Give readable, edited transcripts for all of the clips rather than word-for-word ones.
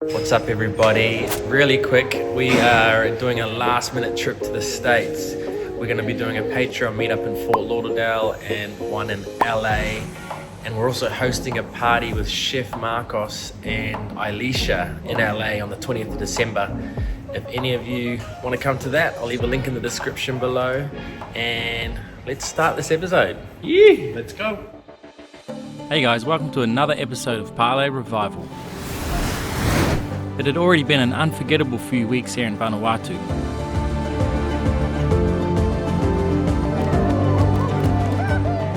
What's up everybody? Really quick, we are doing a last minute trip to the States. We're going to be doing a Patreon meetup in Fort Lauderdale and one in LA. And we're also hosting a party with Chef Marcos and Elisha in LA on the 20th of December. If any of you want to come to that, I'll leave a link in the description below. And let's start this episode. Yeah, let's go. Hey guys, welcome to another episode of Parlay Revival. It had already been an unforgettable few weeks here in Vanuatu.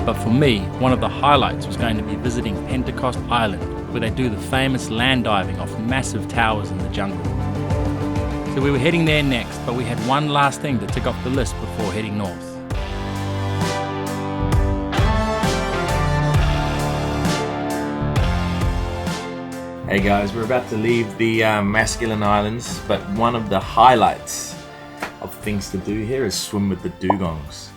But for me, one of the highlights was going to be visiting Pentecost Island, where they do the famous land diving off massive towers in the jungle. So we were heading there next, but we had one last thing to tick off the list before heading north. Hey guys, we're about to leave the masculine islands, but one of the highlights of things to do here is swim with the dugongs.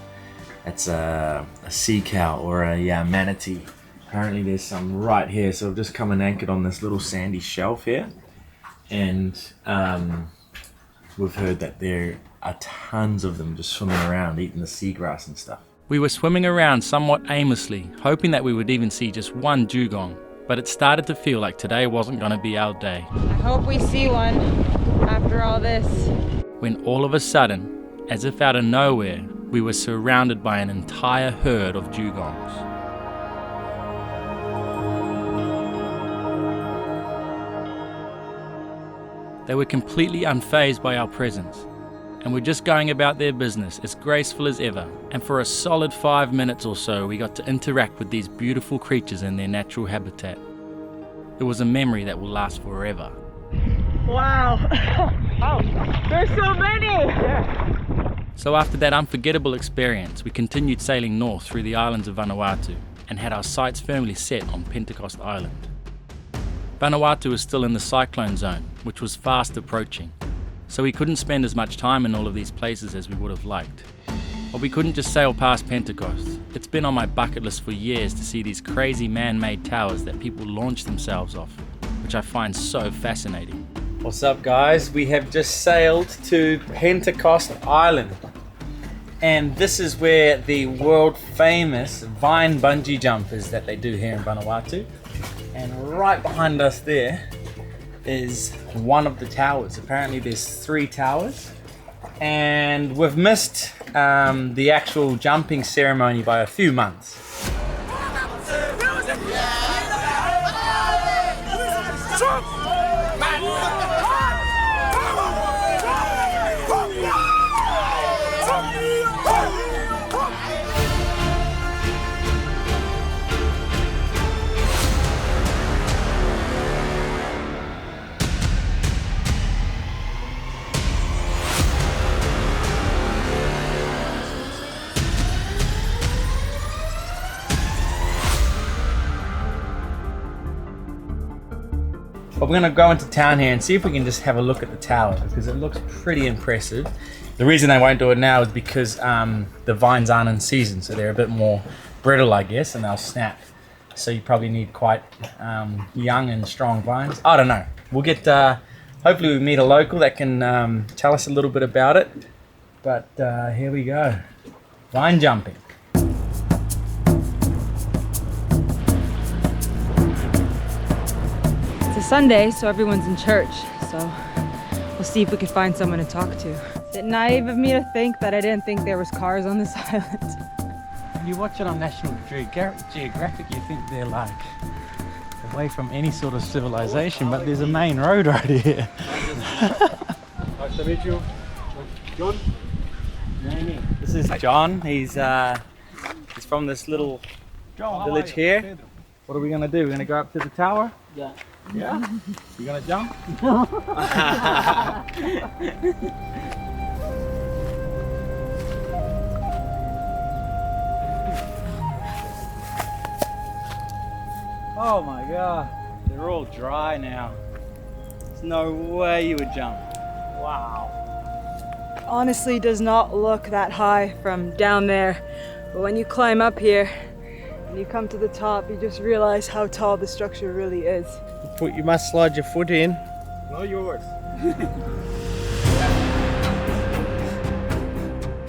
That's a sea cow or a manatee. Apparently there's some right here, so I've just come and anchored on this little sandy shelf here, and we've heard that there are tons of them just swimming around eating the seagrass and stuff. We were swimming around somewhat aimlessly, hoping that we would even see just one dugong. But it started to feel like today wasn't going to be our day. I hope we see one after all this. When all of a sudden, as if out of nowhere, we were surrounded by an entire herd of dugongs. They were completely unfazed by our presence, and were just going about their business as graceful as ever. And for a solid 5 minutes or so, we got to interact with these beautiful creatures in their natural habitat. It was a memory that will last forever. Wow! Oh, there's so many! Yeah. So after that unforgettable experience, we continued sailing north through the islands of Vanuatu and had our sights firmly set on Pentecost Island. Vanuatu is still in the cyclone zone, which was fast approaching. So we couldn't spend as much time in all of these places as we would have liked. But we couldn't just sail past Pentecost. It's been on my bucket list for years to see these crazy man-made towers that people launch themselves off, which I find so fascinating. What's up guys? We have just sailed to Pentecost Island. And this is where the world famous vine bungee jump is that they do here in Vanuatu. And right behind us there is one of the towers. Apparently there's 3 towers, and we've missed the actual jumping ceremony by a few months. But we're going to go into town here and see if we can just have a look at the tower, because it looks pretty impressive. The reason they won't do it now is because the vines aren't in season, so they're a bit more brittle, I guess, and they'll snap. So you probably need quite young and strong vines. I don't know. We'll get, hopefully we meet a local that can tell us a little bit about it. But here we go. Vine jumping. It's a Sunday, so everyone's in church. So we'll see if we can find someone to talk to. Is it naive of me to think that I didn't think there was cars on this island? When you watch it on National Geographic, you think they're like away from any sort of civilization, but there's a main road right here. Nice to meet you. John? This is John. He's from this little village here. What are we gonna do? We're gonna go up to the tower? Yeah. Yeah? You gonna jump? Oh my god, they're all dry now. There's no way you would jump. Wow. Honestly, does not look that high from down there. But when you climb up here and you come to the top, you just realize how tall the structure really is. You must slide your foot in Not yours.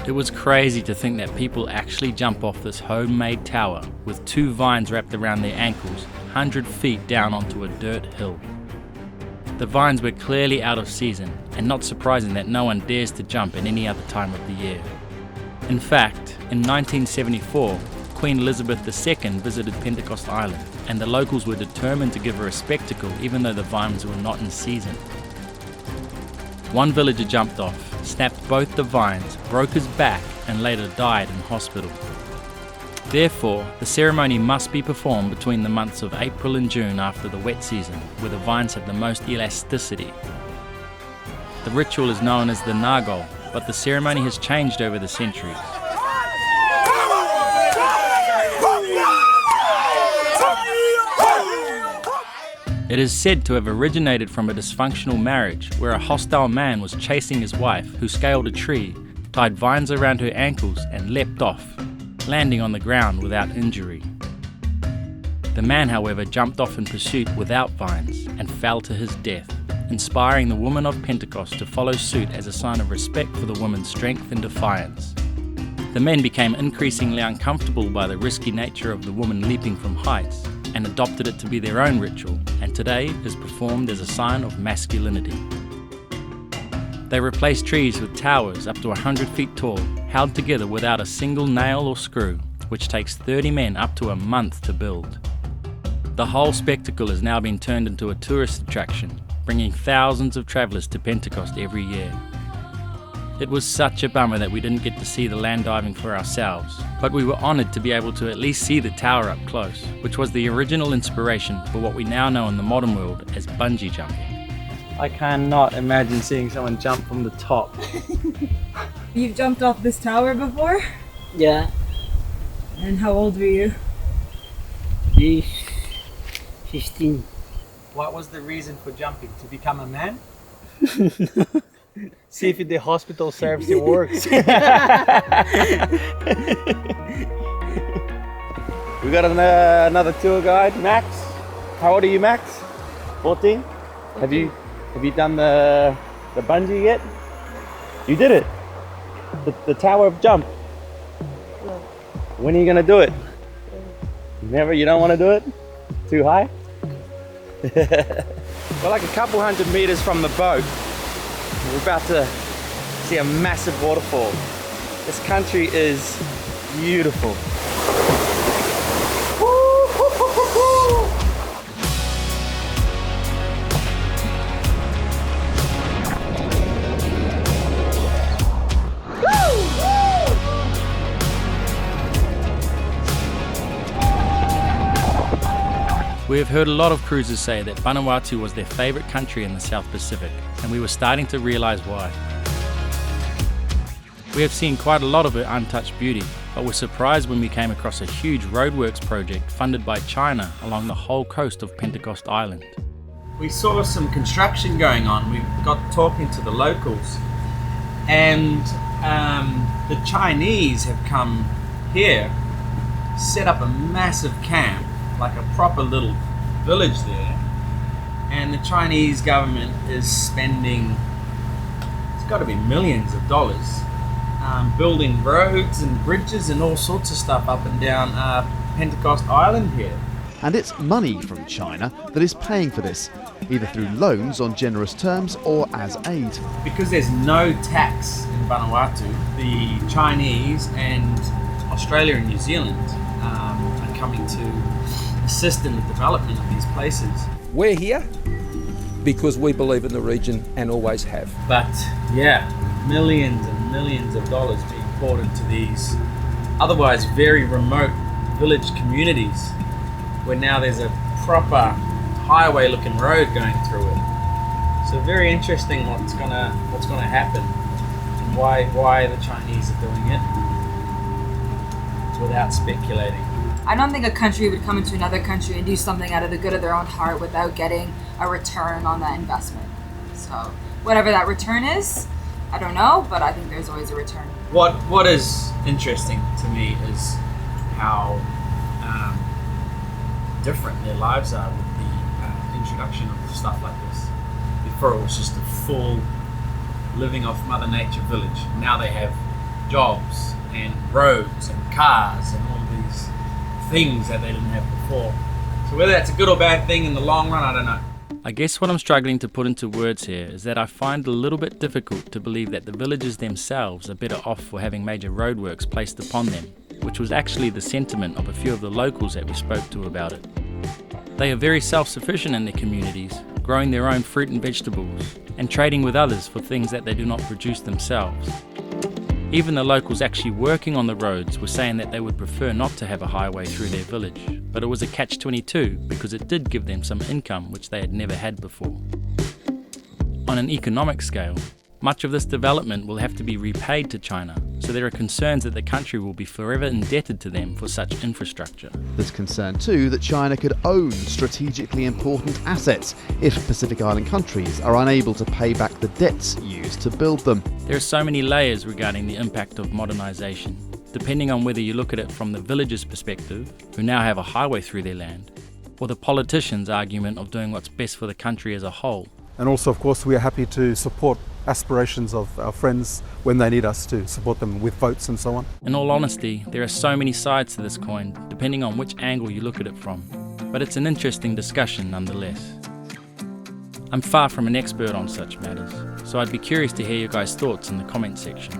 It was crazy to think that people actually jump off this homemade tower with 2 vines wrapped around their ankles, 100 feet down onto a dirt hill. The vines were clearly out of season, and not surprising that no one dares to jump at any other time of the year. In fact, in 1974, Queen Elizabeth II visited Pentecost Island, and the locals were determined to give her a spectacle even though the vines were not in season. One villager jumped off, snapped both the vines, broke his back, and later died in hospital. Therefore, the ceremony must be performed between the months of April and June after the wet season, where the vines have the most elasticity. The ritual is known as the Nagol, but the ceremony has changed over the centuries. It is said to have originated from a dysfunctional marriage where a hostile man was chasing his wife, who scaled a tree, tied vines around her ankles and leapt off, landing on the ground without injury. The man, however, jumped off in pursuit without vines and fell to his death, inspiring the women of Pentecost to follow suit as a sign of respect for the woman's strength and defiance. The men became increasingly uncomfortable by the risky nature of the woman leaping from heights and adopted it to be their own ritual, and today is performed as a sign of masculinity. They replaced trees with towers up to 100 feet tall, held together without a single nail or screw, which takes 30 men up to a month to build. The whole spectacle has now been turned into a tourist attraction, bringing thousands of travellers to Pentecost every year. It was such a bummer that we didn't get to see the land diving for ourselves, but we were honoured to be able to at least see the tower up close, which was the original inspiration for what we now know in the modern world as bungee jumping. I cannot imagine seeing someone jump from the top. You've jumped off this tower before? Yeah, And how old were you? he's 15. What was the reason for jumping? To become a man? See if the hospital service it works. We got another tour guide, Max. How old are you, Max? 14? Have you done the bungee yet? You did it. The tower of jump. When are you gonna do it? Never. You don't want to do it? Too high? We're like a couple 100 meters from the boat. We're about to see a massive waterfall. This country is beautiful. We have heard a lot of cruisers say that Vanuatu was their favourite country in the South Pacific, and we were starting to realise why. We have seen quite a lot of her untouched beauty, but were surprised when we came across a huge roadworks project funded by China along the whole coast of Pentecost Island. We saw some construction going on. We got talking to the locals, and the Chinese have come here, set up a massive camp, like a proper little village there, and the Chinese government is spending, it's got to be millions of dollars, building roads and bridges and all sorts of stuff up and down Pentecost Island here. And it's money from China that is paying for this, either through loans on generous terms or as aid. Because there's no tax in Vanuatu, the Chinese and Australia and New Zealand are coming to assist in the development of these places. We're here because we believe in the region and always have. But yeah, millions and millions of dollars being poured into these otherwise very remote village communities, where now there's a proper highway looking road going through it. So very interesting what's gonna happen and why the Chinese are doing it without speculating. I don't think a country would come into another country and do something out of the good of their own heart without getting a return on that investment. So whatever that return is, I don't know, but I think there's always a return. What is interesting to me is how different their lives are with the introduction of stuff like this. Before it was just a full living off Mother Nature village. Now they have jobs and roads and cars and all these things that they didn't have before. So whether that's a good or bad thing in the long run, I don't know. I guess what I'm struggling to put into words here is that I find it a little bit difficult to believe that the villagers themselves are better off for having major roadworks placed upon them, which was actually the sentiment of a few of the locals that we spoke to about it. They are very self-sufficient in their communities, growing their own fruit and vegetables, and trading with others for things that they do not produce themselves. Even the locals actually working on the roads were saying that they would prefer not to have a highway through their village, but it was a catch-22 because it did give them some income which they had never had before. On an economic scale, much of this development will have to be repaid to China, so there are concerns that the country will be forever indebted to them for such infrastructure. There's concern too that China could own strategically important assets if Pacific Island countries are unable to pay back the debts used to build them. There are so many layers regarding the impact of modernisation, depending on whether you look at it from the villagers' perspective, who now have a highway through their land, or the politicians' argument of doing what's best for the country as a whole. And also, of course, we are happy to support aspirations of our friends when they need us to support them with votes and so on. In all honesty, there are so many sides to this coin, depending on which angle you look at it from, but it's an interesting discussion nonetheless. I'm far from an expert on such matters, so I'd be curious to hear your guys' thoughts in the comment section.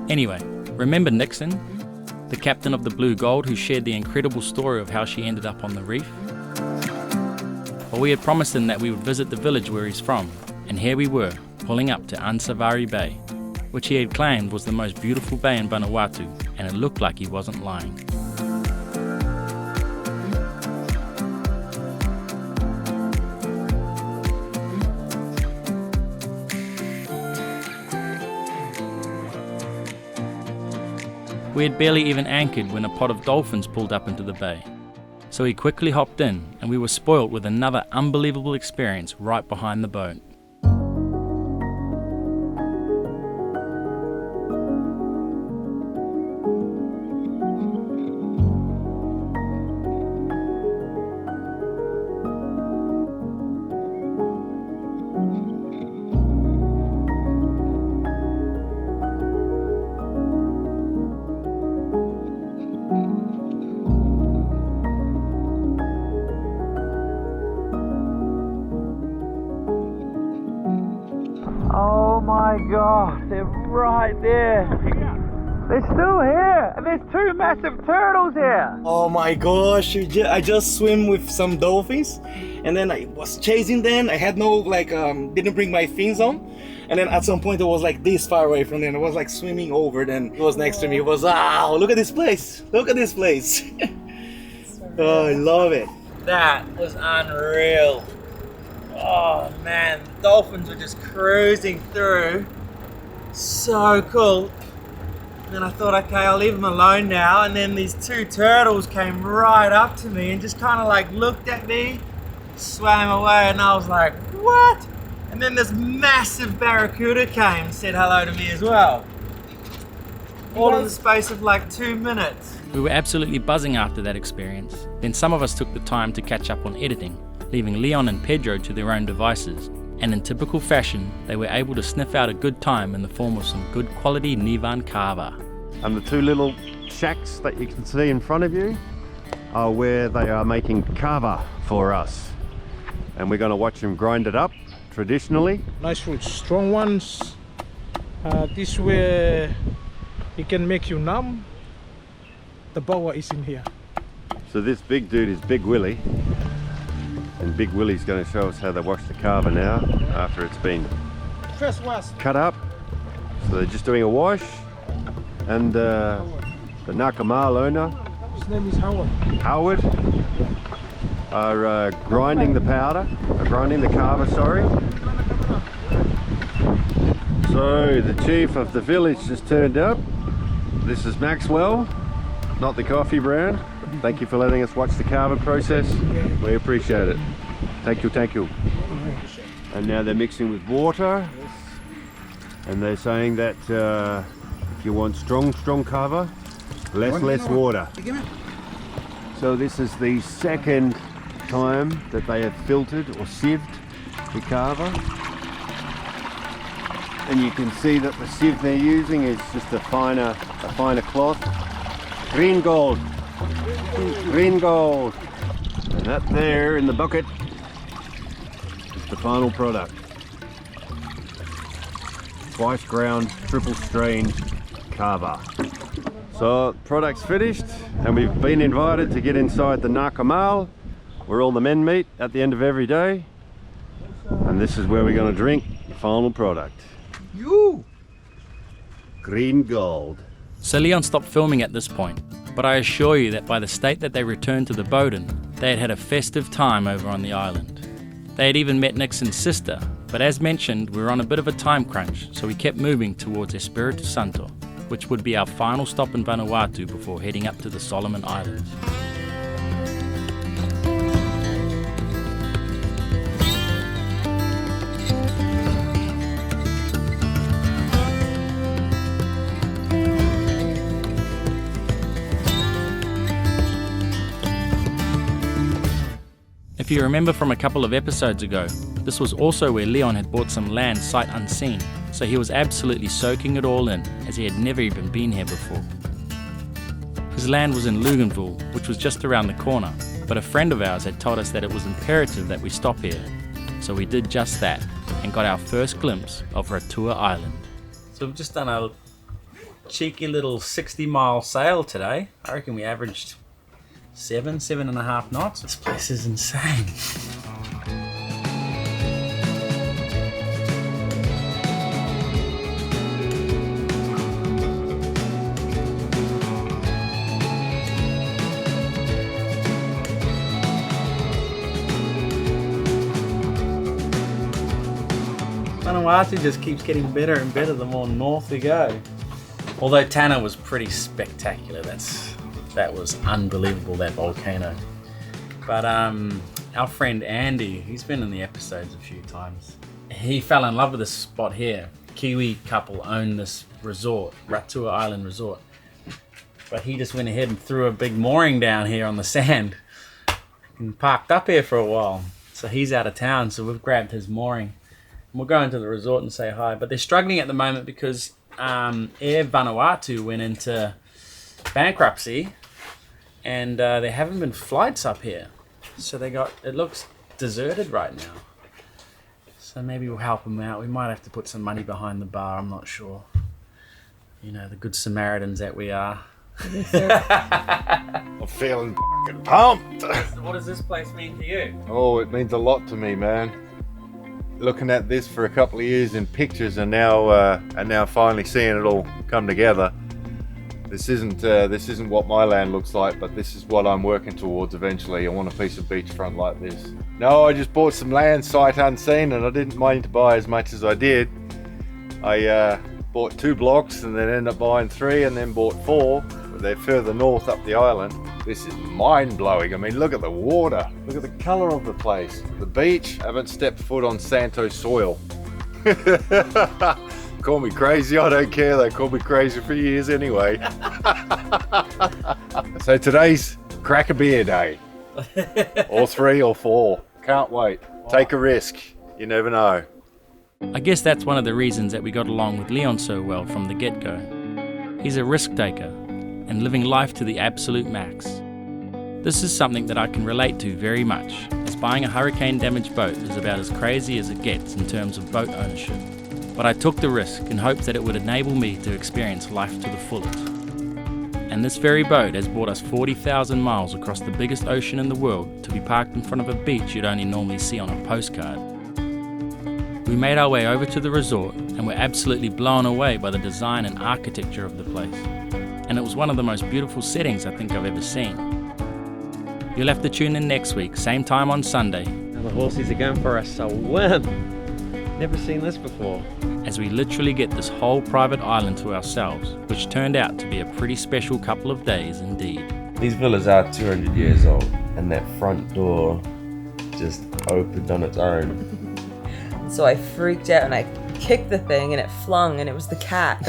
Anyway, remember Nixon, the captain of the Blue Gold who shared the incredible story of how she ended up on the reef? Well, we had promised him that we would visit the village where he's from, and here we were, pulling up to Ansavari Bay, which he had claimed was the most beautiful bay in Vanuatu, and it looked like he wasn't lying. We had barely even anchored when a pod of dolphins pulled up into the bay. So he quickly hopped in, and we were spoilt with another unbelievable experience right behind the boat. Oh my god, they're right there. They're still here, and there's two massive turtles here. Oh my gosh, I just swim with some dolphins, and then I was chasing them. I had no didn't bring my fins on, and then at some point it was like this far away from them. I was like swimming over, then it was next to me. It was, wow, look at this place. Look at this place. Oh, I love it. That was unreal. Oh man, the dolphins were just cruising through. So cool. And then I thought, okay, I'll leave them alone now. And then these two turtles came right up to me and just kind of like looked at me, swam away, and I was like, what? And then this massive barracuda came and said hello to me as well. All in the space of like 2 minutes. We were absolutely buzzing after that experience. Then some of us took the time to catch up on editing, leaving Leon and Pedro to their own devices. And in typical fashion, they were able to sniff out a good time in the form of some good quality Nivan kava. And the two little shacks that you can see in front of you are where they are making kava for us. And we're going to watch them grind it up traditionally. Nice fruits, strong ones. This way it can make you numb. The boa is in here. So this big dude is Big Willie. And Big Willie's going to show us how they wash the kava now after it's been cut up. So they're just doing a wash. And the Nakamal owner, his name is Howard, are grinding the powder, grinding the kava, sorry. So the chief of the village just turned up. This is Maxwell, not the coffee brand. Thank you for letting us watch the kava process. We appreciate it. Thank you, thank you. And now they're mixing with water. And they're saying that if you want strong kava, less water. So this is the second time that they have filtered or sieved the carver. And you can see that the sieve they're using is just a finer cloth. Green gold. Green gold. And that there in the bucket is the final product. Twice ground, triple strained carver. So product's finished and we've been invited to get inside the Nagol, where all the men meet at the end of every day. And this is where we're going to drink the final product. Green gold. So Leon stopped filming at this point, but I assure you that by the state that they returned to the boat in, they had had a festive time over on the island. They had even met Nixon's sister, but as mentioned, we were on a bit of a time crunch, so we kept moving towards Espiritu Santo, which would be our final stop in Vanuatu before heading up to the Solomon Islands. If you remember from a couple of episodes ago, this was also where Leon had bought some land sight unseen, so he was absolutely soaking it all in, as he had never even been here before. His land was in Lagoon, which was just around the corner, but a friend of ours had told us that it was imperative that we stop here, so we did just that, and got our first glimpse of Ratua Island. So we've just done a cheeky little 60-mile sail today. I reckon we averaged 7.5 knots. This place is insane. Vanuatu just keeps getting better and better the more north we go. Although Tanner was pretty spectacular. That was unbelievable, that volcano. But our friend Andy, he's been in the episodes a few times. He fell in love with this spot here. Kiwi couple own this resort, Ratua Island Resort. But he just went ahead and threw a big mooring down here on the sand and parked up here for a while. So he's out of town, so we've grabbed his mooring. And we'll go into the resort and say hi. But they're struggling at the moment because Air Vanuatu went into bankruptcy. And there haven't been flights up here. So it looks deserted right now. So maybe we'll help them out. We might have to put some money behind the bar, I'm not sure. You know, the good Samaritans that we are. I'm feeling fucking pumped. What does this place mean to you? Oh, it means a lot to me, man. Looking at this for a couple of years in pictures and now finally seeing it all come together. This isn't what my land looks like, but this is what I'm working towards eventually. I want a piece of beachfront like this. No, I just bought some land sight unseen and I didn't mind to buy as much as I did. I bought 2 blocks and then ended up buying 3 and then bought 4. But they're further north up the island. This is mind-blowing. I mean, look at the water. Look at the colour of the place. The beach, I haven't stepped foot on Santo soil. Call me crazy, I don't care. They called me crazy for years anyway. So today's crack a beer day. Or 3 or 4. Can't wait. Take a risk. You never know. I guess that's one of the reasons that we got along with Leon so well from the get-go. He's a risk taker and living life to the absolute max. This is something that I can relate to very much, as buying a hurricane-damaged boat is about as crazy as it gets in terms of boat ownership. But I took the risk in hopes that it would enable me to experience life to the fullest. And this very boat has brought us 40,000 miles across the biggest ocean in the world to be parked in front of a beach you'd only normally see on a postcard. We made our way over to the resort and were absolutely blown away by the design and architecture of the place. And it was one of the most beautiful settings I think I've ever seen. You'll have to tune in next week, same time on Sunday. The horses are going for a swim. Never seen this before. As we literally get this whole private island to ourselves, which turned out to be a pretty special couple of days indeed. These villas are 200 years old, and that front door just opened on its own. So I freaked out and I kicked the thing and it flung and it was the cat.